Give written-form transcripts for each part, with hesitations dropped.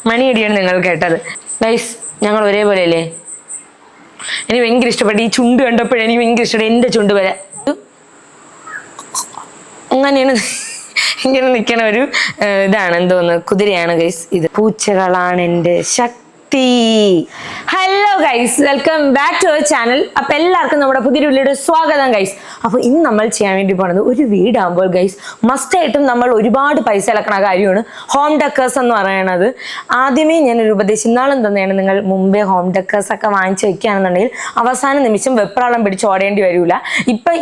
മണിയടിയാണ് നിങ്ങൾ കേട്ടത്. ഗൈസ്, ഞങ്ങൾ ഒരേപോലെ അല്ലേ? എനിക്ക് ഭയങ്കര ഇഷ്ടപ്പെട്ടു. ഈ ചുണ്ട് കണ്ടപ്പോഴേ എനിക്ക് ഭയങ്കര ഇഷ്ടപ്പെട്ടു. എൻ്റെ ചുണ്ട് വരെ അങ്ങനെയാണ്. ഇങ്ങനെ നിൽക്കണ ഒരു ഇതാണ്, എന്തോന്ന്, കുതിരയാണ് ഗൈസ് ഇത്. പൂച്ചകളാണ് എൻ്റെ ശക്തി. Hello guys, welcome back to our channel. അപ്പൊ എല്ലാവർക്കും നമ്മുടെ പുതിയ വീഡിയോയുടെ സ്വാഗതം ഗൈസ്. അപ്പൊ ഇന്ന് നമ്മൾ ചെയ്യാൻ വേണ്ടി പോണത്, ഒരു വീടാകുമ്പോൾ ഗൈസ് മസ്റ്റായിട്ടും നമ്മൾ ഒരുപാട് പൈസ ഇളക്കണ കാര്യമാണ് ഹോം ഡെക്കേഴ്സ് എന്ന് പറയണത്. ആദ്യമേ ഞാനൊരു ഉപദേശം ഇന്നാളും തന്നെയാണ്, നിങ്ങൾ മുമ്പേ ഹോം ഡെക്കേഴ്സ് ഒക്കെ വാങ്ങിച്ചു വെക്കുകയാണെന്നുണ്ടെങ്കിൽ അവസാന നിമിഷം വെപ്രാളം പിടിച്ച് ഓടേണ്ടി വരില്ല.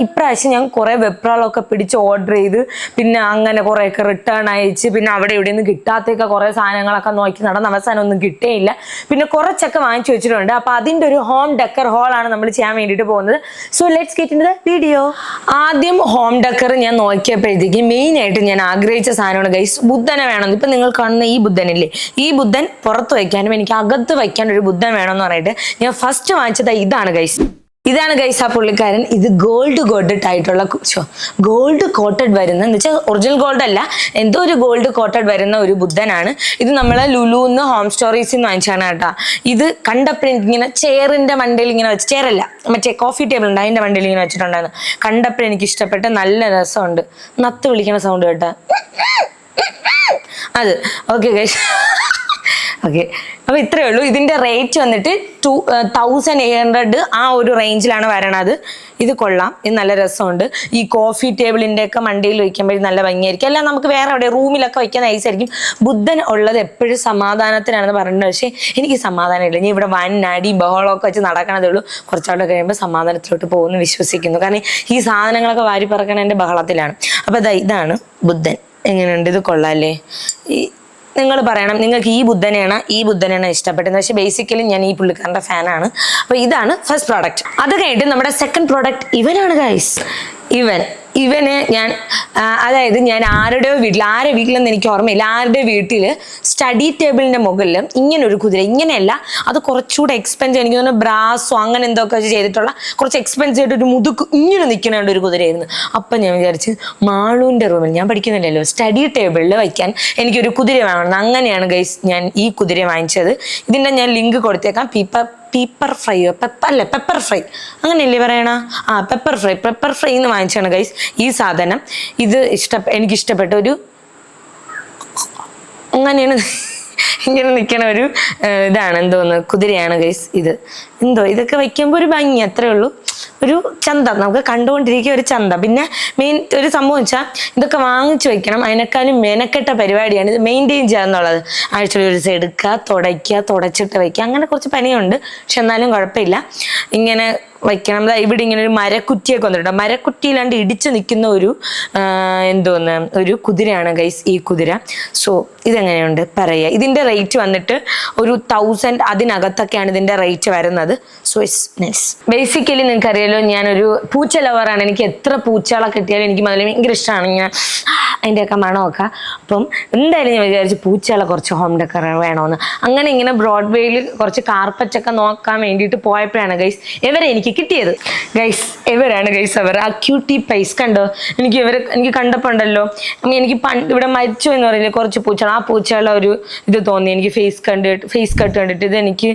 ഇപ്രാവശ്യം ഞാൻ കുറെ വെപ്രാളമൊക്കെ പിടിച്ച് ഓർഡർ ചെയ്ത്, പിന്നെ അങ്ങനെ കുറേയൊക്കെ റിട്ടേൺ അയച്ച്, പിന്നെ അവിടെ ഇവിടെ നിന്ന് കിട്ടാത്തൊക്കെ കുറെ സാധനങ്ങളൊക്കെ നോക്കി നടന്ന് അവസാനം ഒന്നും കിട്ടേയില്ല. പിന്നെ കുറച്ചൊക്കെ വാങ്ങിച്ചു വെച്ചിട്ടുണ്ട്. അപ്പൊ അതിന്റെ ഒരു ഹോം ഡെക്കർ ഹോൾ ആണ് നമ്മൾ ചെയ്യാൻ വേണ്ടിയിട്ട് പോകുന്നത്. So let's get in the video. ആദ്യം ഹോം ഡെക്കർ ഞാൻ നോക്കിയപ്പോഴത്തേക്ക് മെയിൻ ആയിട്ട് ഞാൻ ആഗ്രഹിച്ച സാധനമാണ് ഗൈസ്, ബുദ്ധനെ വേണം. ഇപ്പൊ നിങ്ങൾ കാണുന്ന ഈ ബുദ്ധനില്ലേ, ഈ ബുദ്ധൻ പുറത്ത് വയ്ക്കാനും എനിക്ക് അകത്ത് വയ്ക്കാൻ ഒരു ബുദ്ധൻ വേണമെന്ന് പറഞ്ഞിട്ട് ഞാൻ ഫസ്റ്റ് വാങ്ങിച്ചത് ഇതാണ് ഗൈസ്. ഇതാണ് ഗൈസ് ആ പുള്ളിക്കാരൻ. ഇത് ഗോൾഡ് കോട്ടഡ് വരുന്ന, എന്ന് വെച്ചാൽ ഒറിജിനൽ ഗോൾഡ് അല്ല, എന്തോ ഒരു ഗോൾഡ് കോട്ടഡ് വരുന്ന ഒരു ബുദ്ധനാണ്. ഇത് നമ്മളെ ലുലുന്ന് ഹോം സ്റ്റോറീസിൽ നിന്ന് വാങ്ങിച്ചാണ് കേട്ടോ. ഇത് കണ്ടപ്പോൾ എനിക്കിങ്ങനെ ചെയറിന്റെ മണ്ടയിൽ ഇങ്ങനെ വെച്ച്, ചെയറല്ല മറ്റേ കോഫി ടേബിൾ ഉണ്ട്, അതിന്റെ മണ്ടയിൽ ഇങ്ങനെ വെച്ചിട്ടുണ്ടായിരുന്നു. കണ്ടപ്പോൾ എനിക്ക് ഇഷ്ടപ്പെട്ട്, നല്ല രസമുണ്ട്. നത്ത് വിളിക്കണ സൗണ്ട് കേട്ടോ, അത്. Okay guys, okay. അപ്പൊ ഇത്രയേ ഉള്ളൂ. ഇതിന്റെ റേറ്റ് വന്നിട്ട് 2800 ആ ഒരു റേഞ്ചിലാണ് വരണത്. ഇത് കൊള്ളാം, ഇത് നല്ല രസമുണ്ട്. ഈ കോഫി ടേബിളിന്റെ ഒക്കെ മണ്ടിയിൽ വയ്ക്കുമ്പോൾ നല്ല ഭംഗിയായിരിക്കും. അല്ല, നമുക്ക് വേറെ എവിടെ റൂമിലൊക്കെ വയ്ക്കാൻ നൈസായിരിക്കും. ബുദ്ധൻ ഉള്ളത് എപ്പോഴും സമാധാനത്തിനാണെന്ന് പറഞ്ഞിട്ടുണ്ട്. പക്ഷെ എനിക്ക് സമാധാനമില്ല. ഇനി ഇവിടെ വന്നടി ബഹളമൊക്കെ വെച്ച് നടക്കണതേ ഉള്ളൂ. കുറച്ചാളുടെ കഴിയുമ്പോൾ സമാധാനത്തിലോട്ട് പോകുമെന്ന് വിശ്വസിക്കുന്നു. കാരണം ഈ സാധനങ്ങളൊക്കെ വാരി പറക്കണ എൻ്റെ ബഹളത്തിലാണ്. അപ്പൊ ഇതാണ് ബുദ്ധൻ. എങ്ങനെയുണ്ട്? ഇത് കൊള്ളാല്ലേ? നിങ്ങൾ പറയണം നിങ്ങൾക്ക് ഈ ബുദ്ധനെയാണ് ഇഷ്ടപ്പെട്ടത്. പക്ഷെ ബേസിക്കലി ഞാൻ ഈ പുള്ളിക്കാരൻ്റെ ഫാനാണ്. അപ്പൊ ഇതാണ് ഫസ്റ്റ് പ്രോഡക്റ്റ്. അത് കഴിഞ്ഞിട്ട് നമ്മുടെ സെക്കൻഡ് പ്രോഡക്റ്റ് ഇവനാണ് ഗൈസ്. ഇവന് ഞാൻ ഞാൻ ആരുടെ വീട്ടിലെന്ന് എനിക്ക് ഓർമ്മയില്ല, ആരുടെ വീട്ടിൽ സ്റ്റഡി ടേബിളിന്റെ മുകളിൽ ഇങ്ങനെ ഒരു കുതിര, ഇങ്ങനെയല്ല, അത് കുറച്ചുകൂടെ എക്സ്പെൻസീവ്, എനിക്ക് തോന്നുന്നു ബ്രാസോ അങ്ങനെ എന്തൊക്കെ ചെയ്തിട്ടുള്ള കുറച്ച് എക്സ്പെൻസീവ് ആയിട്ട് ഒരു മുതുക്ക് ഇങ്ങനെ നിൽക്കുന്ന ഒരു കുതിരയായിരുന്നു. അപ്പം ഞാൻ വിചാരിച്ച് മാളൂൻ്റെ റൂമിൽ, ഞാൻ പഠിക്കുന്നില്ലല്ലോ, സ്റ്റഡി ടേബിളിൽ വയ്ക്കാൻ എനിക്കൊരു കുതിര വേണമെന്ന്. അങ്ങനെയാണ് ഗൈസ് ഞാൻ ഈ കുതിര വാങ്ങിച്ചത്. ഇതിൻ്റെ ഞാൻ ലിങ്ക് കൊടുത്തേക്കാം. പെപ്പർ ഫ്രൈ അങ്ങനെയല്ലേ പറയണ? പെപ്പർ ഫ്രൈ എന്ന് വാങ്ങിച്ചാണ് ഗൈസ് ഈ സാധനം. ഇത് എനിക്ക് ഇഷ്ടപ്പെട്ട ഒരു, അങ്ങനെയാണ് ഇങ്ങനെ നിൽക്കണ ഒരു ഇതാണ്, എന്തോന്ന്, കുതിരയാണ് ഗൈസ് ഇത്. ഇതൊക്കെ വയ്ക്കുമ്പോൾ ഒരു ഭംഗി, അത്രേ ഉള്ളൂ. ഒരു ചന്തം, നമുക്ക് കണ്ടുകൊണ്ടിരിക്കുക ഒരു ചന്തം. പിന്നെ മെയിൻ ഒരു സംഭവം വെച്ചാൽ ഇതൊക്കെ വാങ്ങിച്ചു വെക്കണം. അതിനേക്കാളും മെനക്കെട്ട പരിപാടിയാണ് ഇത് മെയിൻറ്റെയിൻ ചെയ്യുക എന്നുള്ളത്. ആഴ്ചയിൽ ഒരു ദിവസം എടുക്കുക, തുടച്ചിട്ട് വയ്ക്കുക, അങ്ങനെ കുറച്ച് പണിയുണ്ട്. പക്ഷെ എന്നാലും കുഴപ്പമില്ല, ഇങ്ങനെ വയ്ക്കണം. ഇവിടെ ഇങ്ങനെ ഒരു മരക്കുറ്റിയൊക്കെ വന്നിട്ടുണ്ട്. മരക്കുറ്റിയിലാണ്ട് ഇടിച്ചു നിൽക്കുന്ന ഒരു ഒരു കുതിരയാണ് ഗൈസ് ഈ കുതിര. സോ ഇതെങ്ങനെയുണ്ട് പറയുക. ഇതിൻ്റെ റേറ്റ് വന്നിട്ട് ഒരു 1000 അതിനകത്തൊക്കെയാണ് ഇതിൻ്റെ റേറ്റ് വരുന്നത്. So it's nice. ബേസിക്കലി നിങ്ങൾക്കറിയാലോ, ഞാനൊരു പൂച്ച ലവറാണ്. എനിക്ക് എത്ര പൂച്ചകളെ കിട്ടിയാലും എനിക്ക് മുതലേ ഭയങ്കര ഇഷ്ടമാണ് ഇങ്ങനെ അതിൻ്റെയൊക്കെ മണമൊക്കെ. അപ്പം എന്തായാലും ഞാൻ വിചാരിച്ചു പൂച്ചകളെ കുറച്ച് ഹോം ഡെക്കർ വേണമെന്ന്. അങ്ങനെ ഇങ്ങനെ ബ്രോഡ്വേയിൽ കുറച്ച് കാർപ്പറ്റൊക്കെ നോക്കാൻ വേണ്ടിയിട്ട് പോയപ്പോഴാണ് ഗൈസ് എനിക്ക് കിട്ടിയത്. ഗൈസ് ഇവരാണ് ഗൈസ് അവർ. ആ ക്യൂട്ടി പൈസ് കണ്ടോ? എനിക്ക് കണ്ടപ്പോൾ ഉണ്ടല്ലോ, എനിക്ക് ഇവിടെ മരിച്ചു എന്ന് പറയുന്നത് കുറച്ച് പൂച്ചകൾ. ആ പൂച്ചകളുടെ ഒരു ഇത് തോന്നി എനിക്ക്. ഫേസ് കട്ട് കണ്ടിട്ട് ഇത് എനിക്ക്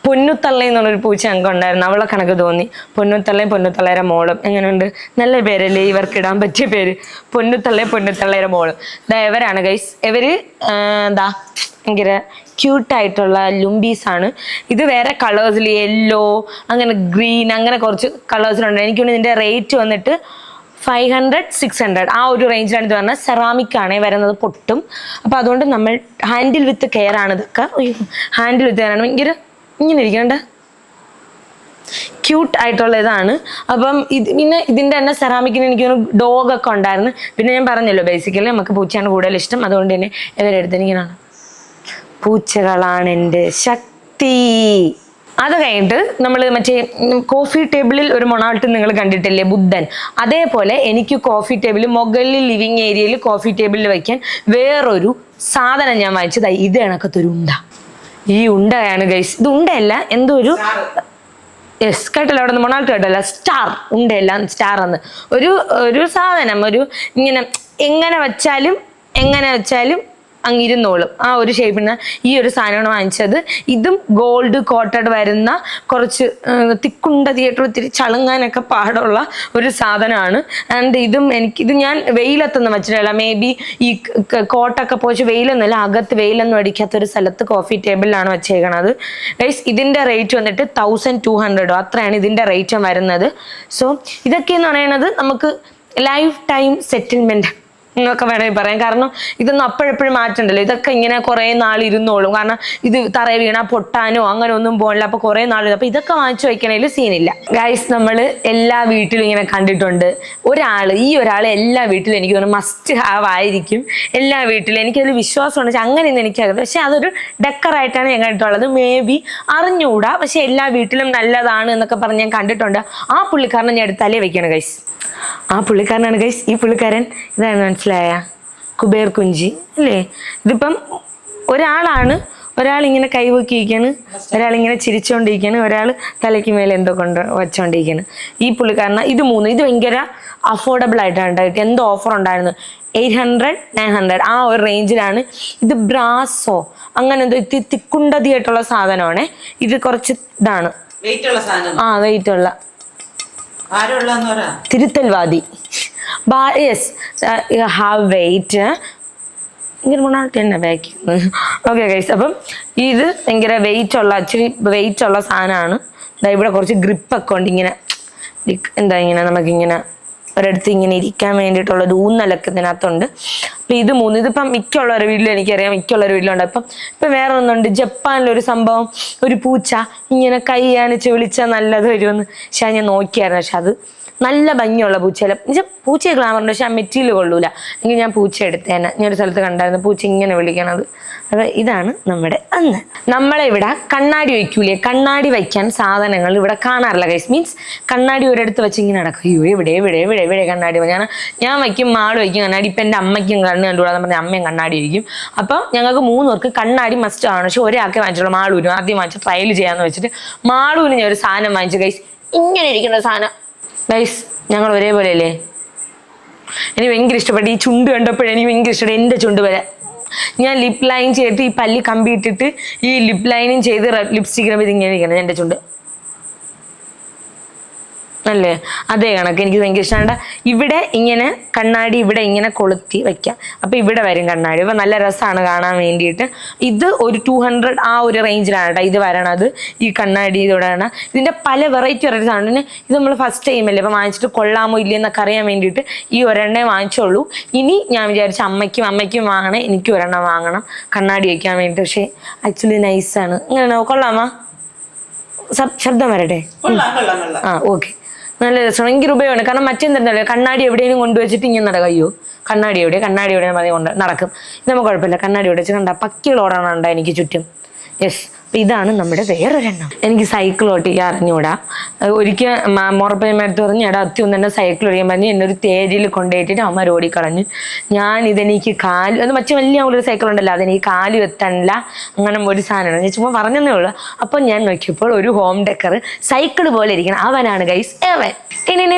പൊന്നുത്തള്ള എന്നുള്ളൊരു പൂച്ച ഞങ്ങൾക്ക് ഉണ്ടായിരുന്നു, അവളെ കണക്ക് തോന്നി. പൊന്നുത്തള്ളയുടെ മോളും. എങ്ങനെയുണ്ട്? നല്ല പേരല്ലേ ഇവർക്കിടാൻ പറ്റിയ പേര്, പൊന്നുത്തള്ളയുടെ മോളും. ഇവരാണ് ഗൈസ്. ഇവര് ഭയങ്കര ക്യൂട്ടായിട്ടുള്ള ലുംബീസാണ്. ഇത് വേറെ കളേഴ്സിൽ യെല്ലോ, അങ്ങനെ ഗ്രീൻ, അങ്ങനെ കുറച്ച് കളേഴ്സിലുണ്ട്. എനിക്കൊന്ന് ഇതിൻ്റെ റേറ്റ് വന്നിട്ട് 500-600 ആ ഒരു റേഞ്ചിലാണ് ഇത് പറഞ്ഞത്. സെറാമിക് ആണേ വരുന്നത്, പൊട്ടും. അപ്പം അതുകൊണ്ട് നമ്മൾ ഹാൻഡിൽ വിത്ത് കെയർ ആണ് ഇതൊക്കെ. ഹാൻഡിൽ വിത്ത് കെയർ ആണ്. ഭയങ്കര ഇങ്ങനെ ഇരിക്കണ്ട ക്യൂട്ട് ആയിട്ടുള്ള ഇതാണ്. അപ്പം പിന്നെ ഇതിൻ്റെ തന്നെ സെറാമിക്കിന് എനിക്കൊരു ഡോഗൊക്കെ ഉണ്ടായിരുന്നു. പിന്നെ ഞാൻ പറഞ്ഞല്ലോ ബേസിക്കലി നമുക്ക് പൂച്ചയാണ് കൂടുതൽ ഇഷ്ടം. അതുകൊണ്ട് തന്നെ ഇവരെടുത്ത് എനിക്കാണ് പൂച്ചകളാണ് എൻ്റെ ശക്തി. അത് കഴിഞ്ഞിട്ട് നമ്മൾ മറ്റേ കോഫി ടേബിളിൽ ഒരു മൊണാൾട്ട് നിങ്ങൾ കണ്ടിട്ടില്ലേ, ബുദ്ധൻ. അതേപോലെ എനിക്ക് കോഫി ടേബിൾ മുകളിൽ ലിവിങ് ഏരിയയിൽ കോഫി ടേബിളിൽ വയ്ക്കാൻ വേറൊരു സാധനം ഞാൻ വാങ്ങിച്ചത്. ഇത് കണക്കത്തൊരു ഉണ്ട. ഈ ഉണ്ടയാണ് ഗൈസ്. ഇത് ഉണ്ടയല്ല, എന്തോ ഒരു കേട്ടല്ലോ, അവിടെ നിന്ന് മൊണാൾട്ട് കേട്ടല്ലോ, സ്റ്റാർ. ഉണ്ടയല്ല, സ്റ്റാർ എന്ന് ഒരു സാധനം. ഒരു ഇങ്ങനെ എങ്ങനെ വെച്ചാലും അങ്ങ് ഇരുന്നോളും. ആ ഒരു ഷേപ്പിന് ഈ ഒരു സാധനമാണ് വാങ്ങിച്ചത്. ഇതും ഗോൾഡ് കോട്ടഡ് വരുന്ന കുറച്ച് തിക്കുണ്ടതിയായിട്ട് ഒത്തിരി ചളുങ്ങാനൊക്കെ പാടുള്ള ഒരു സാധനമാണ്. ആൻഡ് ഇത് ഞാൻ വെയിലത്തൊന്നും വെച്ചിട്ടില്ല. മേ ബി ഈ കോട്ടൊക്കെ പോയിട്ട് വെയിലൊന്നുമില്ല, അകത്ത് വെയിലൊന്നും അടിക്കാത്തൊരു സ്ഥലത്ത് കോഫി ടേബിളിലാണ് വെച്ചേക്കണത്. ഗൈസ് ഇതിൻ്റെ റേറ്റ് വന്നിട്ട് 1200 അത്രയാണ് ഇതിൻ്റെ റേറ്റ് വരുന്നത്. സോ ഇതൊക്കെയെന്ന് പറയുന്നത് നമുക്ക് ലൈഫ് ടൈം സെറ്റിൽമെൻറ്റ് എന്നൊക്കെ വേണമെങ്കിൽ പറയാം. കാരണം ഇതൊന്നും അപ്പോഴെപ്പോഴും മാറ്റണ്ടല്ലോ. ഇതൊക്കെ ഇങ്ങനെ കുറേ നാൾ ഇരുന്നോളും. കാരണം ഇത് തറയെ വീണാൽ പൊട്ടാനോ അങ്ങനെ ഒന്നും പോകില്ല. അപ്പോൾ കുറേ നാൾ അപ്പോൾ ഇതൊക്കെ വാങ്ങിച്ചു വയ്ക്കണേൽ സീനില്ല. ഗൈസ് നമ്മൾ എല്ലാ വീട്ടിലും ഇങ്ങനെ കണ്ടിട്ടുണ്ട് ഈ ഒരാൾ എല്ലാ വീട്ടിലും എനിക്ക് തോന്നുന്നു മസ്റ്റ് ഹാവ് ആയിരിക്കും. എല്ലാ വീട്ടിലും എനിക്കതിൽ വിശ്വാസമുണ്ട്. പക്ഷെ അങ്ങനെയൊന്നും എനിക്കറിയാം. പക്ഷെ അതൊരു ഡെക്കറായിട്ടാണ് ഞാൻ കണ്ടിട്ടുള്ളത്. മേ ബി അറിഞ്ഞുകൂടാ, പക്ഷെ എല്ലാ വീട്ടിലും നല്ലതാണ് എന്നൊക്കെ പറഞ്ഞ് ഞാൻ കണ്ടിട്ടുണ്ട്. ആ പുള്ളിക്കാരനെ ഞാൻ എടുത്താലേ വെക്കണം ഗൈസ്. ആ പുള്ളിക്കാരനാണ് ഗൈസ് ഈ പുള്ളിക്കാരൻ. ഇതാണ് മനസ്സിലായ കുബേർ കുഞ്ചി അല്ലേ? ഇതിപ്പം ഒരാളിങ്ങനെ കൈവക്കിയിരിക്കാണ്, ഒരാളിങ്ങനെ ചിരിച്ചുകൊണ്ടിരിക്കുകയാണ്, ഒരാൾ തലയ്ക്ക് മേലെ എന്തോ കൊണ്ട് വച്ചുകൊണ്ടിരിക്കുകയാണ്. ഈ പുള്ളിക്കാരന ഇത് ഭയങ്കര അഫോർഡബിൾ ആയിട്ടാണ്. എന്തോ ഓഫർ ഉണ്ടായിരുന്നു, 800 900 ആ ഒരു റേഞ്ചിലാണ്. ഇത് ബ്രാസോ അങ്ങനെ എന്തോ തിക്കുണ്ടതിയായിട്ടുള്ള സാധനമാണ്. ഇത് കുറച്ച് ഇതാണ് വെയിറ്റ് ഉള്ള തിരുത്തൽവാദി. യെസ് ഹാവ് വെയിറ്റ് ഇങ്ങനെ മുന്നോട്ട് തന്നെ ബാക്ക്. ഓക്കെ ഗൈസ്, അപ്പം ഇത് ഭയങ്കര ഇച്ചിരി വെയിറ്റ് ഉള്ള സാധനമാണ്. ഇവിടെ കുറച്ച് ഗ്രിപ്പൊക്കെ ഉണ്ട്. ഇങ്ങനെ ഇങ്ങനെ നമുക്കിങ്ങനെ ഒരിടത്ത് ഇങ്ങനെ ഇരിക്കാൻ വേണ്ടിയിട്ടുള്ളൊരു ഊന്നലൊക്കെ ഇതിനകത്തുണ്ട്. അപ്പം ഇതിപ്പം മിക്കുള്ളൊരു വീട്ടിലും എനിക്കറിയാം, മിക്കുള്ളൊരു വീട്ടിലുണ്ട്. ഇപ്പം വേറെ ഒന്നുണ്ട്, ജപ്പാനിലൊരു സംഭവം, ഒരു പൂച്ച ഇങ്ങനെ കൈ കാണിച്ച് വിളിച്ചാൽ നല്ലത് വരുമെന്ന്. പക്ഷെ ഞാൻ നോക്കിയായിരുന്നു. പക്ഷെ അത് നല്ല ഭംഗിയുള്ള പൂച്ചയല്ല. പൂച്ചയെ ഗ്ലാമറുണ്ട്, പക്ഷെ ആ മെറ്റീരിയൽ കൊള്ളൂല. എങ്കിൽ ഞാൻ പൂച്ച എടുത്തേനെ. ഞാൻ ഒരു സ്ഥലത്ത് കണ്ടായിരുന്നു പൂച്ച ഇങ്ങനെ വിളിക്കണത്. അപ്പോൾ ഇതാണ് നമ്മളെ ഇവിടെ കണ്ണാടി വയ്ക്കൂലേ, കണ്ണാടി വയ്ക്കാൻ സാധനങ്ങൾ ഇവിടെ കാണാറില്ല ഗൈസ്. മീൻസ് കണ്ണാടി ഒരിടത്ത് വെച്ച് ഇങ്ങനെ നടക്കും. ഇവിടെ കണ്ണാടി ഞാൻ വയ്ക്കും, മാള് വയ്ക്കും കണ്ണാടി. ഇപ്പം എൻ്റെ അമ്മയ്ക്കും കണ്ണ് കണ്ടുകൂടാന്ന് പറഞ്ഞാൽ അമ്മയും കണ്ണാടി ഇരിക്കും. അപ്പം ഞങ്ങൾക്ക് 3 പേർക്ക് കണ്ണാടി മസ്റ്റ് ആണ്. പക്ഷെ ഒരാൾക്ക് വാങ്ങിച്ചുള്ളൂ, മാളൂരും. ആദ്യം വാങ്ങിച്ച് ട്രയൽ ചെയ്യാന്ന് വെച്ചിട്ട് മാളൂരിന് ഞാൻ ഒരു സാധനം വാങ്ങിച്ചു ഗൈസ്. ഇങ്ങനെ ഇരിക്കുന്ന സാധനം ഗൈസ്. ഞങ്ങൾ ഒരേപോലെ അല്ലേ? എനിക്ക് ഭയങ്കര ഇഷ്ടപ്പെട്ടു. ഈ ചുണ്ട് കണ്ടപ്പോഴേ എനിക്ക് ഭയങ്കര ഇഷ്ടപ്പെട്ടു. എൻ്റെ ചുണ്ട് വരെ ഞാൻ ലിപ് ലൈൻ ചെയ്തിട്ട് ഈ പല്ലി കമ്പി ഇട്ടിട്ട് ഈ ലിപ് ലൈനും ചെയ്ത് ലിപ്സ്റ്റിക് ഇതിങ്ങനെ ഇരിക്കണം എൻ്റെ ചുണ്ട് അല്ലേ? അതേ കണക്ക് എനിക്ക് ഭയങ്കര ഇഷ്ടമാണ്. ഇവിടെ ഇങ്ങനെ കണ്ണാടി ഇവിടെ ഇങ്ങനെ കൊളുത്തി വെക്കാം. അപ്പം ഇവിടെ വരും കണ്ണാടി. അപ്പം നല്ല രസമാണ് കാണാൻ വേണ്ടിയിട്ട്. ഇത് ഒരു 200 ആ ഒരു റേഞ്ചിലാണ് കേട്ടോ ഇത് വരണത്. ഈ കണ്ണാടി ഇതോടെയാണ്. ഇതിൻ്റെ പല വെറൈറ്റി ആണ്. ഇത് നമ്മൾ ഫസ്റ്റ് ടൈം അല്ലേ, അപ്പം വാങ്ങിച്ചിട്ട് കൊള്ളാമോ ഇല്ലയെന്നൊക്കെ അറിയാൻ വേണ്ടിയിട്ട് ഈ ഒരെണ്ണേ വാങ്ങിച്ചുള്ളൂ. ഇനി ഞാൻ വിചാരിച്ചു അമ്മയ്ക്കും വാങ്ങണം, എനിക്കും ഒരെണ്ണം വാങ്ങണം കണ്ണാടി വയ്ക്കാൻ വേണ്ടിയിട്ട്. പക്ഷേ ആക്ച്വലി നൈസാണ്. ഇങ്ങനെ കൊള്ളാമോ? ശബ്ദം വരട്ടെ? ആ ഓക്കെ, നല്ല രസമാണ്. ഭയങ്കര ഉപയോഗമാണ്. കാരണം മറ്റെന്താ കണ്ണാടി എവിടെയെങ്കിലും കൊണ്ടുവച്ചിട്ട് ഇങ്ങനെ നടക്കയ്യോ കണ്ണാടി എവിടെ പറഞ്ഞ് കൊണ്ട് നടക്കും. ഇത് നമുക്ക് കുഴപ്പമില്ല. കണ്ണാടി എവിടെ വെച്ച് കണ്ട പക്കികളോടാണ് എനിക്ക് ചുറ്റും. യെസ്, അപ്പം ഇതാണ് നമ്മുടെ വേറൊരെണ്ണം. എനിക്ക് സൈക്കിൾ ഓട്ടിക്കാൻ അറിഞ്ഞുകൂടാ. ഒരിക്കൽ മുറപ്പന്മാരത്ത് പറഞ്ഞ് എടാ അത്യൊന്നും തന്നെ സൈക്കിൾ ഓടിക്കാൻ പറഞ്ഞ് എന്നൊരു തേരിയിൽ കൊണ്ടുപോയിട്ടിട്ട് അമ്മ ഓടിക്കളഞ്ഞ്. ഇതെനിക്ക് അത് വലിയ ഒരു സൈക്കിൾ ഉണ്ടല്ലോ, അതെനിക്ക് കാല് എത്തണില്ല. അങ്ങനെ ഒരു സാധനമാണ്. ഞാൻ ചുമ്മാ പറഞ്ഞതേ ഉള്ളൂ. അപ്പം ഞാൻ നോക്കിയപ്പോൾ ഒരു ഹോം ഡെക്കർ സൈക്കിൾ പോലെ ഇരിക്കണം. അവനാണ് ഗൈസ് അവൻ. അങ്ങനെ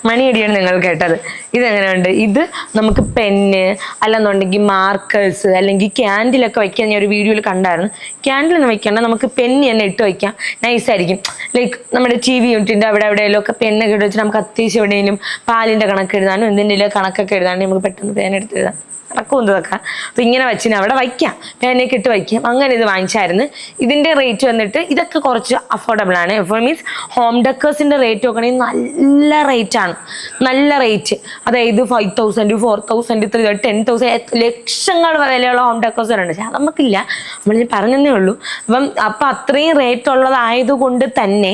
മണിയടിയാണ് നിങ്ങൾ കേട്ടത്. ഇതെങ്ങനെയുണ്ട്? ഇത് നമുക്ക് പെന്ന് അല്ലെന്നുണ്ടെങ്കിൽ മാർക്കേഴ്സ് അല്ലെങ്കിൽ ക്യാൻഡിലൊക്കെ വയ്ക്കാൻ ഞാൻ ഒരു വീഡിയോയിൽ കണ്ടായിരുന്നു. ക്യാൻഡിലൊന്നും വയ്ക്കണ്ട, നമുക്ക് പെന്ന് തന്നെ ഇട്ട് വയ്ക്കാം. നൈസായിരിക്കും. ലൈക്ക് നമ്മുടെ TV യൂണിറ്റിൻ്റെ അവിടെ എവിടെയെങ്കിലും ഒക്കെ പെന്നൊക്കെ ഇട്ട് വെച്ചിട്ട് നമുക്ക് അത്യാവശ്യം എവിടെയെങ്കിലും പാലിൻ്റെ കണക്ക് എഴുതാനും എന്തിൻ്റെ കണക്കൊക്കെ എഴുതാനും നമുക്ക് പെട്ടെന്ന് പേനെടുത്ത് എഴുതാം. നടക്കുമെന്നതൊക്കെ. അപ്പം ഇങ്ങനെ വെച്ചിന് അവിടെ വയ്ക്കാം, പേനയൊക്കെ ഇട്ട് വയ്ക്കാം. അങ്ങനെ ഇത് വാങ്ങിച്ചായിരുന്നു. ഇതിൻ്റെ റേറ്റ് വന്നിട്ട് ഇതൊക്കെ കുറച്ച് അഫോർഡബിൾ ആണ്. മീൻസ് ഹോം ഡെക്കേഴ്സിൻ്റെ റേറ്റ് നോക്കണമെങ്കിൽ നല്ല റേറ്റാണ്, നല്ല റേറ്റ്. അതായത് 5000 4000 10,000 ലക്ഷങ്ങൾ വിലയുള്ള ഹോം ഡെക്കേഴ്സ് ഉണ്ട്. പക്ഷെ അത് നമുക്കില്ല, നമ്മൾ പറഞ്ഞതേ ഉള്ളൂ. അപ്പം അത്രയും റേറ്റ് ഉള്ളതായതുകൊണ്ട് തന്നെ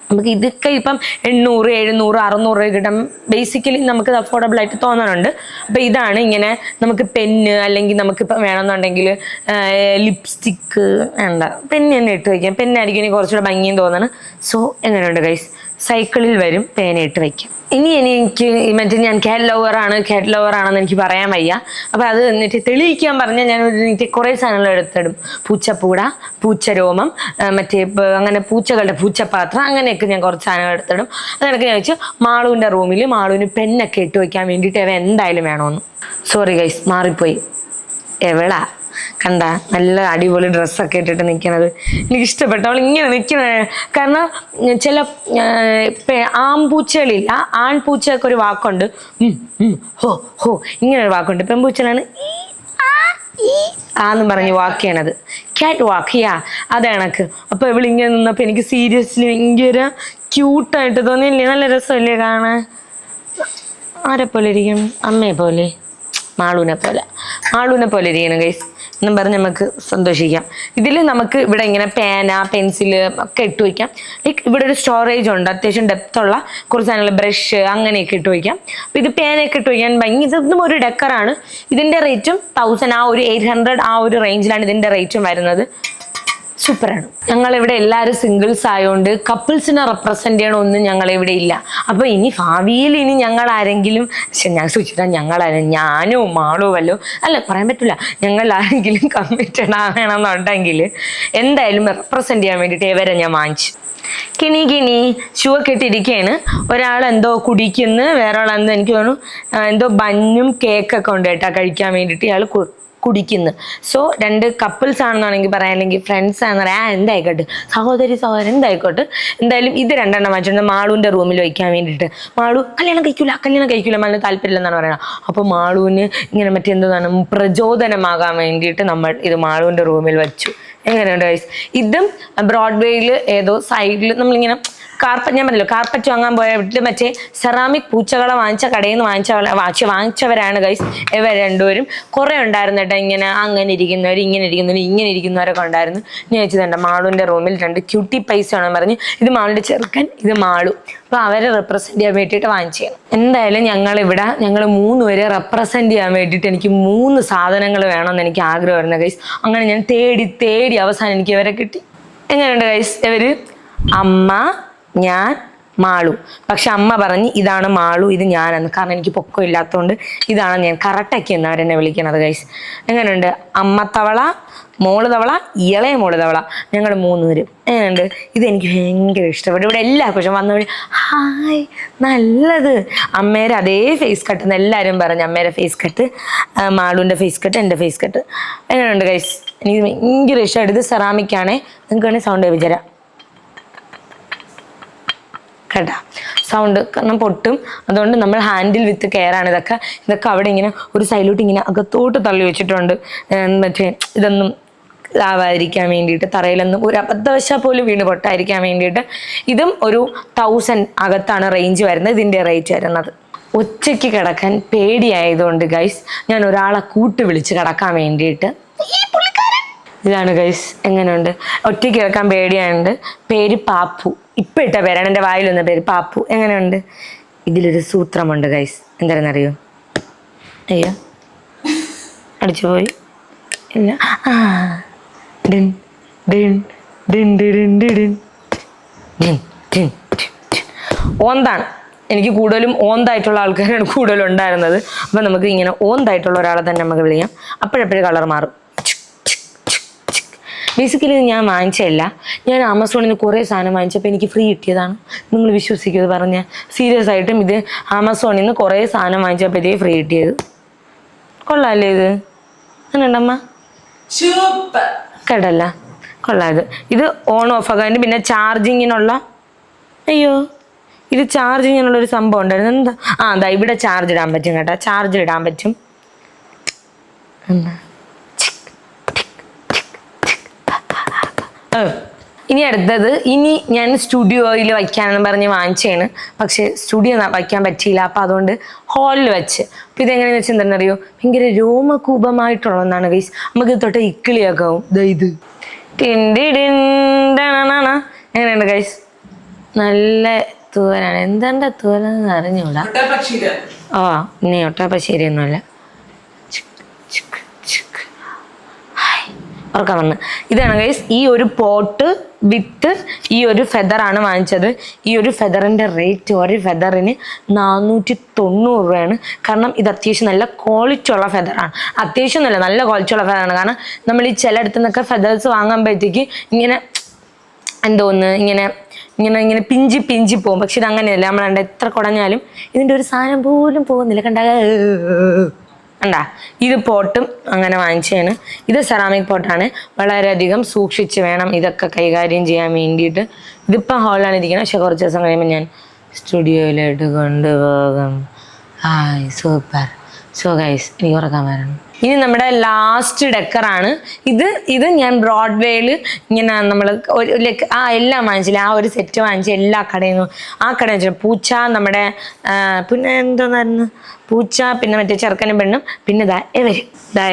നമുക്ക് ഇതൊക്കെ ഇപ്പം 800 700 600 കിട്ടും. ബേസിക്കലി നമുക്കത് അഫോർഡബിൾ ആയിട്ട് തോന്നാനുണ്ട്. അപ്പം ഇതാണ് ഇങ്ങനെ നമുക്ക് പെന്ന് അല്ലെങ്കിൽ നമുക്കിപ്പം വേണമെന്നുണ്ടെങ്കിൽ ലിപ്സ്റ്റിക്ക് വേണ്ട, പെന്ന് തന്നെ ഇട്ട് വയ്ക്കാം. പെന്നായിരിക്കും എനിക്ക് കുറച്ചുകൂടെ ഭംഗിയും തോന്നണം. സോ എങ്ങനെയുണ്ട് ഗൈസ്? സൈക്കിളിൽ വരും, പേനയിട്ട് വയ്ക്കും. ഇനി എനിക്ക് മറ്റേ ഞാൻ കാറ്റ് ലവറാണെന്ന് എനിക്ക് പറയാൻ വയ്യ. അപ്പം അത് എന്നിട്ട് തെളിയിക്കാൻ പറഞ്ഞാൽ ഞാൻ കുറേ സാധനങ്ങൾ എടുത്തിടും. പൂച്ചപ്പൂട, പൂച്ചരോമം, മറ്റേ അങ്ങനെ പൂച്ചകളുടെ പൂച്ചപ്പാത്രം, അങ്ങനെയൊക്കെ ഞാൻ കുറച്ച് സാധനങ്ങൾ എടുത്തിടും. അതിനൊക്കെ ഞാൻ വെച്ച് മാളുവിൻ്റെ റൂമിൽ മാളുവിന് പെന്നൊക്കെ ഇട്ട് വയ്ക്കാൻ വേണ്ടിയിട്ട് അവ എന്തായാലും വേണമെന്ന്. സോറി ഗൈസ്, മാറിപ്പോയി. എവളാ കണ്ട നല്ല അടിപൊളി ഡ്രസ്സൊക്കെ ഇട്ടിട്ട് നിൽക്കുന്നത് എനിക്ക് ഇഷ്ടപ്പെട്ടു. അവൾ ഇങ്ങനെ നിൽക്കുന്നത് കാരണം ചില ആൺപൂച്ചകളില്ല, ആൺപൂച്ചയൊക്കെ ഒരു വാക്കുണ്ട്, ഹോ ഹോ ഇങ്ങനെ ഒരു വാക്കുണ്ട്. പെൺപൂച്ചകളാണ് ആന്ന് പറഞ്ഞ് വാക്ക് ചെയ്യണത്, ക്യാറ്റ് വാക്ക്. അത് കണക്ക്. അപ്പൊ ഇവളിങ്ങനെ നിന്നപ്പോ എനിക്ക് സീരിയസ്ലി ഭയങ്കര ക്യൂട്ടായിട്ട് തോന്നിയില്ലേ? നല്ല രസമല്ലേ കാണാൻ? ആരെ പോലെ ഇരിക്കും? അമ്മയെ പോലെ, മാളൂനെ പോലെ ഇരിക്കണം ഗൈസ് എന്നും പറഞ്ഞ് നമുക്ക് സന്തോഷിക്കാം. ഇതിൽ നമുക്ക് ഇവിടെ ഇങ്ങനെ പേന, പെൻസില് ഒക്കെ ഇട്ട് വയ്ക്കാം. ലൈക്ക് ഇവിടെ ഒരു സ്റ്റോറേജ് ഉണ്ട്, അത്യാവശ്യം ഡെപ്തുള്ള കുറച്ച് സാധനങ്ങൾ, ബ്രഷ് അങ്ങനെയൊക്കെ ഇട്ട് വയ്ക്കാം. അപ്പോൾ ഇത് പേനയൊക്കെ ഇട്ട് വയ്ക്കാൻ ഭയങ്കര, ഇതൊന്നും ഒരു ഡെക്കറാണ്. ഇതിൻ്റെ റേറ്റും 1000, ആ ഒരു 800 ആ ഒരു റേഞ്ചിലാണ് ഇതിൻ്റെ റേറ്റും വരുന്നത്. സൂപ്പറാണ്. ഞങ്ങളിവിടെ എല്ലാവരും സിംഗിൾസ് ആയതുകൊണ്ട് കപ്പിൾസിനെ റെപ്രസെന്റ് ചെയ്യണമൊന്നും ഞങ്ങളിവിടെ ഇല്ല. അപ്പോൾ ഇനി ഭാവിയിൽ ഞങ്ങൾ ആരെങ്കിലും, ഞാൻ സൂചിച്ചിട്ടാ ഞാനോ മാളോ വല്ലോ അല്ല പറയാൻ പറ്റില്ല, ഞങ്ങൾ ആരെങ്കിലും കമ്മിറ്റഡ് ആകണമെന്നുണ്ടെങ്കിൽ എന്തായാലും റെപ്രസെന്റ് ചെയ്യാൻ വേണ്ടിയിട്ട് ഇവരെ ഞാൻ വാങ്ങിച്ചു. കിണി ഷൂ ഒക്കെ ഇട്ടിരിക്കുകയാണ്. ഒരാൾ എന്തോ കുടിക്കുന്നു, വേറെ ആളെന്തോ എനിക്ക് തോന്നുന്നു എന്തോ ബന്നും കേക്കൊക്കെ ഉണ്ട് കേട്ടോ കഴിക്കാൻ വേണ്ടിയിട്ട് ഇയാൾ കുടിക്കുന്നു. സോ 2 കപ്പിൾസ് ആണെന്നാണെങ്കിൽ പറയാം, അല്ലെങ്കിൽ ഫ്രണ്ട്സ് ആണെന്ന് പറയാം, എന്തായിക്കോട്ടെ, സഹോദരൻ എന്തായിക്കോട്ടെ. എന്തായാലും ഇത് 2 എണ്ണം വാങ്ങിച്ചിട്ടുണ്ട് മാളുവിൻ്റെ റൂമിൽ വയ്ക്കാൻ വേണ്ടിയിട്ട്. മാളു കല്യാണം കഴിക്കൂല മാളിന് താല്പര്യമില്ലെന്നാണ് പറയുന്നത്. അപ്പോൾ മാളുവിന് ഇങ്ങനെ മറ്റെന്താണ് പ്രചോദനമാകാൻ വേണ്ടിയിട്ട് നമ്മൾ ഇത് മാളുവിൻ്റെ റൂമിൽ വെച്ചു. എങ്ങനെയുണ്ട് ഗൈസ്? ഇതും ബ്രോഡ്വേയിൽ ഏതോ സൈഡിൽ നമ്മളിങ്ങനെ ഞാൻ പറഞ്ഞല്ലോ കാർപ്പറ്റ് വാങ്ങാൻ പോയ വീട്ടിൽ മറ്റേ സെറാമിക് പൂച്ചകളെ വാങ്ങിച്ച കടയിൽ നിന്ന് വാങ്ങിച്ചവരാണ് ഗൈസ് ഇവർ രണ്ടുപേരും. കുറേ ഉണ്ടായിരുന്നു കേട്ടോ, അങ്ങനെ ഇരിക്കുന്നവർ, ഇങ്ങനെ ഇരിക്കുന്നവരൊക്കെ ഉണ്ടായിരുന്നു. ഞാൻ വെച്ചതുണ്ട് മാളുവിൻ്റെ റൂമിൽ 2 ക്യൂട്ടി പൈസ ആണെന്ന് പറഞ്ഞ്, ഇത് മാളുവിൻ്റെ ചെറുക്കൻ, ഇത് മാളു. അപ്പോൾ അവരെ റെപ്രസെന്റ് ചെയ്യാൻ വേണ്ടിയിട്ട് വാങ്ങിച്ചു. എന്തായാലും ഞങ്ങൾ 3 പേരെ റെപ്രസെന്റ് ചെയ്യാൻ വേണ്ടിയിട്ട് എനിക്ക് 3 സാധനങ്ങൾ വേണമെന്ന് എനിക്ക് ആഗ്രഹമായിരുന്നു ഗൈസ്. അങ്ങനെ ഞാൻ തേടി അവസാനം എനിക്ക് ഇവരെ കിട്ടി. എങ്ങനെയുണ്ട് ഗൈസ്? ഇവര് അമ്മ, ഞാൻ, മാളു. പക്ഷെ അമ്മ പറഞ്ഞ് ഇതാണ് മാളു, ഇത് ഞാനെന്ന്. കാരണം എനിക്ക് പൊക്കം ഇല്ലാത്തതുകൊണ്ട് ഇതാണ് ഞാൻ കറക്റ്റാക്കി എന്ന് അവരെന്നെ വിളിക്കണത് ഗൈസ്. എങ്ങനെയുണ്ട്? അമ്മ തവള, മോള് തവള, ഇളയ മോള് തവള, ഞങ്ങൾ 3 പേരും. എങ്ങനെയുണ്ട്? ഇതെനിക്ക് ഭയങ്കര ഇഷ്ടപ്പെട്ടു. ഇവിടെ എല്ലാ കുശം വന്നവഴി ഹായ് നല്ലത്. അമ്മേരെ അതേ ഫേസ് കട്ട് എന്ന് എല്ലാവരും പറഞ്ഞു. അമ്മേരെ ഫേസ് കട്ട്, മാളുവിൻ്റെ ഫേസ് കട്ട്, എൻ്റെ ഫേസ് കട്ട്. എങ്ങനെയുണ്ട് ഗൈസ്? എനിക്ക് ഭയങ്കര ഇഷ്ടമായിട്ട്. ഇത് സെറാമിക്കാണേ, നിങ്ങൾക്ക് വേണമെങ്കിൽ സൗണ്ട് വിചാരം കേട്ടാ, സൗണ്ട് കാരണം പൊട്ടും. അതുകൊണ്ട് നമ്മൾ ഹാൻഡിൽ വിത്ത് കെയർ ആണ്. ഇതൊക്കെ അവിടെ ഇങ്ങനെ ഒരു സൈഡിലോട്ട് ഇങ്ങനെ അകത്തോട്ട് തള്ളി വെച്ചിട്ടുണ്ട്. മറ്റേ ഇതൊന്നും ആവാതിരിക്കാൻ വേണ്ടിയിട്ട്, തറയിലൊന്നും ഒരു അബദ്ധവശാൽ പോലും വീണ് പൊട്ടാതിരിക്കാൻ വേണ്ടിയിട്ട്. ഇതും ഒരു 1000 അകത്താണ് റേഞ്ച് വരുന്നത്, ഇതിൻ്റെ റേറ്റ് വരുന്നത്. ഒറ്റയ്ക്ക് കിടക്കാൻ പേടിയായതുകൊണ്ട് ഗൈസ് ഞാൻ ഒരാളെ വിളിച്ച് കിടക്കാൻ വേണ്ടിയിട്ട്, ഇതാണ് ഗൈസ്. എങ്ങനെയുണ്ട്? ഒറ്റയ്ക്ക് കിടക്കാൻ പേടിയായുണ്ട്. പേര് പാപ്പു. ഇപ്പം ഇട്ട പേരാണ്, എൻ്റെ വായിലൊന്ന പേര് പാപ്പു. എങ്ങനെയുണ്ട്? ഇതിലൊരു സൂത്രമുണ്ട് ഗൈസ്. എന്താണെന്നറിയോ? അയ്യോ അടിച്ചു പോയി. ഇല്ല, ഓന്താണ്. എനിക്ക് കൂടുതലും ഓന്തായിട്ടുള്ള ആൾക്കാരാണ് കൂടുതലും ഉണ്ടായിരുന്നത്. അപ്പം നമുക്ക് ഇങ്ങനെ ഓന്തായിട്ടുള്ള ഒരാളെ തന്നെ നമുക്ക് വിളിക്കാം. അപ്പോഴെപ്പോഴും കളർ മാറും. ബേസിക്കലി ഞാൻ വാങ്ങിച്ചതല്ല, ഞാൻ ആമസോണിൽ നിന്ന് കുറേ സാധനം വാങ്ങിച്ചപ്പോൾ എനിക്ക് ഫ്രീ കിട്ടിയതാണ്. നിങ്ങൾ വിശ്വസിക്കുന്നത് പറഞ്ഞാൽ സീരിയസ് ആയിട്ടും ഇത് ആമസോണിൽ നിന്ന് കുറേ സാധനം വാങ്ങിച്ചപ്പോഴത്തേ ഫ്രീ കിട്ടിയത്. കൊള്ളാമല്ലേ ഇത്? അങ്ങനെയുണ്ടമ്മ കേട്ടല്ല, കൊള്ളാം. ഇത് ഓൺ ഓഫ് ആകാൻ പിന്നെ ചാർജിങ്ങിനുള്ള, അയ്യോ ഇത് ചാർജിങ്ങിനുള്ളൊരു സംഭവം ഉണ്ടായിരുന്നു. എന്താ അതാ ഇവിടെ ചാർജ് ഇടാൻ പറ്റും കേട്ടോ, ചാർജ് ഇടാൻ പറ്റും. എന്താ ഇനി അടുത്തത്, ഇനി ഞാൻ സ്റ്റുഡിയോയിൽ വയ്ക്കാനെന്ന് പറഞ്ഞ് വാങ്ങിച്ചതാണ്. പക്ഷേ സ്റ്റുഡിയോ വയ്ക്കാൻ പറ്റിയില്ല. അപ്പം അതുകൊണ്ട് ഹാളിൽ വെച്ച്. അപ്പം ഇതെങ്ങനെയാണെന്ന് വെച്ചാൽ എന്താണെന്നറിയോ? ഭയങ്കര രോമകൂപമായിട്ടുള്ള ഒന്നാണ് ഗൈസ്. നമുക്ക് തൊട്ട് ഇക്കിളിയൊക്കെ ആവും. ഇത് എങ്ങനെയുണ്ട് ഗൈസ്? നല്ല തൂവലാണ്. എന്താ തൂവലെന്ന് അറിഞ്ഞൂടാ. ഇനി ഒട്ടാപ്പശ്ശേരിയൊന്നുമല്ല. ഓർക്കാൻ വന്ന് ഇതാണ് ഗൈസ്. ഈ ഒരു പോട്ട് വിത്ത് ഈ ഒരു ഫെദറാണ് വാങ്ങിച്ചത്. ഈ ഒരു ഫെദറിൻ്റെ റേറ്റ് ഒരു ഫെദറിന് 490 രൂപയാണ്. കാരണം ഇത് അത്യാവശ്യം നല്ല ക്വാളിറ്റി ഉള്ള ഫെദറാണ്. അത്യാവശ്യം നല്ല ക്വാളിറ്റി ഉള്ള ഫെദറാണ്. കാരണം നമ്മൾ ഈ ചിലയിടത്തു നിന്നൊക്കെ ഫെദേഴ്സ് വാങ്ങുമ്പോഴത്തേക്ക് ഇങ്ങനെ എന്തോന്ന് ഇങ്ങനെ ഇങ്ങനെ ഇങ്ങനെ പിഞ്ചി പോകും. പക്ഷെ ഇത് അങ്ങനെയല്ല. നമ്മൾ എത്ര കുടഞ്ഞാലും ഇതിൻ്റെ ഒരു സാധനം പോലും പോകുന്നില്ല. കണ്ടാ ഇത് പോട്ടും അങ്ങനെ വാങ്ങിച്ചതാണ്. ഇത് സെറാമിക് പോട്ടാണ്. വളരെയധികം സൂക്ഷിച്ച് വേണം ഇതൊക്കെ കൈകാര്യം ചെയ്യാൻ വേണ്ടിയിട്ട്. ഇതിപ്പോൾ ഹോളിലാണ് ഇരിക്കുന്നത്. പക്ഷെ കുറച്ച് ദിവസം കഴിയുമ്പോൾ ഞാൻ സ്റ്റുഡിയോയിലോട്ട് കൊണ്ടുപോകും. Hi super. സോ ഗൈസ് എനിക്ക് ഉറക്കാൻ വരണം. ഇനി നമ്മുടെ ലാസ്റ്റ് ഡെക്കറാണ് ഇത് ഞാൻ ബ്രോഡ്വേയിൽ ഇങ്ങനെ നമ്മൾ ലൈക്ക് എല്ലാം വാങ്ങിച്ചില്ല. ആ ഒരു സെറ്റ് വാങ്ങിച്ച എല്ലാ കടയിൽ നിന്നും ആ കട വെച്ചാൽ പൂച്ച, നമ്മുടെ പിന്നെ എന്തോന്നായിരുന്നു പൂച്ച, പിന്നെ മറ്റേ ചെറുക്കനും പെണ്ണും, പിന്നെ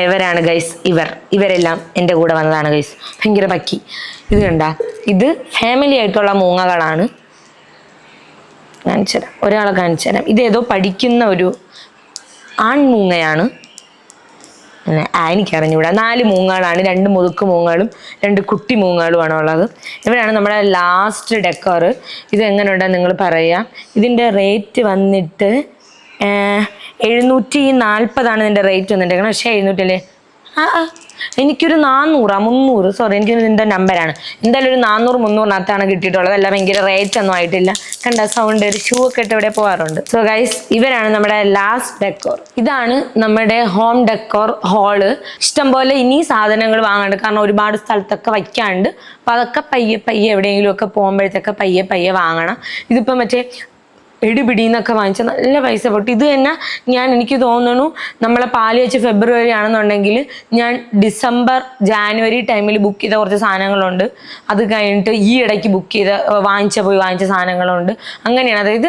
ഇവരാണ് ഗൈസ്. ഇവരെല്ലാം എൻ്റെ കൂടെ വന്നതാണ് ഗൈസ്. ഭയങ്കര പക്കി. ഇത് കണ്ട, ഇത് ഫാമിലി ആയിട്ടുള്ള മൂങ്ങകളാണ്. കാണിച്ചു തരാം, ഒരാളെ കാണിച്ചു തരാം. ഇതേതോ പഠിക്കുന്ന ഒരു ആൺമൂങ്ങയാണ്. എനിക്കറിഞ്ഞൂടാ. 4 മൂങ്ങകളാണ്. 2 മുതുക്ക് മൂങ്ങകളും 2 കുട്ടി മൂങ്ങകളുമാണ് ഉള്ളത്. ഇവരാണ് നമ്മുടെ ലാസ്റ്റ് ഡെക്കോർ. ഇത് എങ്ങനെയുണ്ടെന്ന് നിങ്ങൾ പറയാം. ഇതിൻ്റെ റേറ്റ് വന്നിട്ട് 740 ഇതിൻ്റെ റേറ്റ് വന്നിട്ടേക്കണം. പക്ഷേ 700 അല്ലേ? എനിക്കൊരു 300 സോറി, എനിക്കൊരു ഇതിൻ്റെ നമ്പറാണ്. എന്തായാലും ഒരു 400-300 കിട്ടിയിട്ടുള്ളത്. എല്ലാം ഭയങ്കര റേറ്റ് ഒന്നും ആയിട്ടില്ല. കണ്ട സൗണ്ട്, ഒരു ഷൂ ഒക്കെ ഇട്ട് ഇവിടെ പോകാറുണ്ട്. സോ ഗൈസ് ഇവരാണ് നമ്മുടെ ലാസ്റ്റ് ഡെക്കോർ. ഇതാണ് നമ്മുടെ ഹോം ഡെക്കോർ ഹാള്. ഇഷ്ടംപോലെ ഇനി സാധനങ്ങൾ വാങ്ങാണ്ട്. കാരണം ഒരുപാട് സ്ഥലത്തൊക്കെ വയ്ക്കാണ്ട്. അപ്പം അതൊക്കെ പയ്യെ എവിടെയെങ്കിലും ഒക്കെ പോകുമ്പോഴത്തേക്ക് പയ്യെ വാങ്ങണം. ഇതിപ്പോൾ മറ്റേ ഇടിപിടിന്നൊക്കെ വാങ്ങിച്ചാൽ നല്ല പൈസ പൊട്ടി. ഇത് തന്നെ എനിക്ക് തോന്നുന്നു നമ്മളെ പാല് വെച്ച് ഫെബ്രുവരി ആണെന്നുണ്ടെങ്കിൽ ഞാൻ ഡിസംബർ ജാനുവരി ടൈമിൽ ബുക്ക് ചെയ്ത കുറച്ച് സാധനങ്ങളുണ്ട്. അത് കഴിഞ്ഞിട്ട് ഈ ഇടയ്ക്ക് വാങ്ങിച്ച സാധനങ്ങളുണ്ട്. അങ്ങനെയാണ്. അതായത്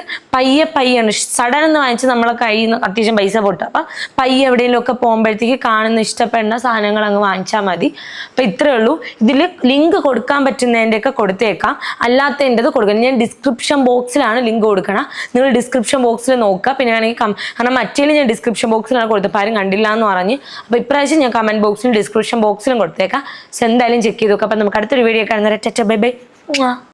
പയ്യാണ്. സഡൻ എന്ന് വാങ്ങിച്ച് നമ്മളെ കയ്യിൽ നിന്ന് അത്യാവശ്യം പൈസ പൊട്ടുക. അപ്പം എവിടെയെങ്കിലും ഒക്കെ പോകുമ്പോഴത്തേക്ക് കാണുന്ന ഇഷ്ടപ്പെടുന്ന സാധനങ്ങൾ അങ്ങ് വാങ്ങിച്ചാൽ മതി. അപ്പം ഇത്രയേ ഉള്ളൂ. ഇതിൽ ലിങ്ക് കൊടുക്കാൻ പറ്റുന്നതിൻ്റെയൊക്കെ കൊടുത്തേക്കാം, അല്ലാത്തതിൻ്റെത് കൊടുക്കണം. ഞാൻ ഡിസ്ക്രിപ്ഷൻ ബോക്സിലാണ് ലിങ്ക് കൊടുക്കണം. നിങ്ങൾ ഡിസ്ക്രിപ്ഷൻ ബോക്സിൽ നോക്കുക. പിന്നെ വേണമെങ്കിൽ കാരണം മറ്റേലും ഞാൻ ഡിസ്ക്രിപ്ഷൻ ബോക്സിലാണ് കൊടുത്തപ്പോൾ ആരും കണ്ടില്ല എന്ന് പറഞ്ഞ്. അപ്പോൾ ഇപ്രാവശ്യം ഞാൻ കമൻറ്റ് ബോക്സിലും ഡിസ്ക്രിപ്ഷൻ ബോക്സിലും കൊടുത്തേക്കാം. സോ എന്തായാലും ചെക്ക് ചെയ്ത് നോക്കുക. അപ്പം നമുക്ക് അടുത്തൊരു വീഡിയോ കാണുന്നവരെ ബൈ ബൈ.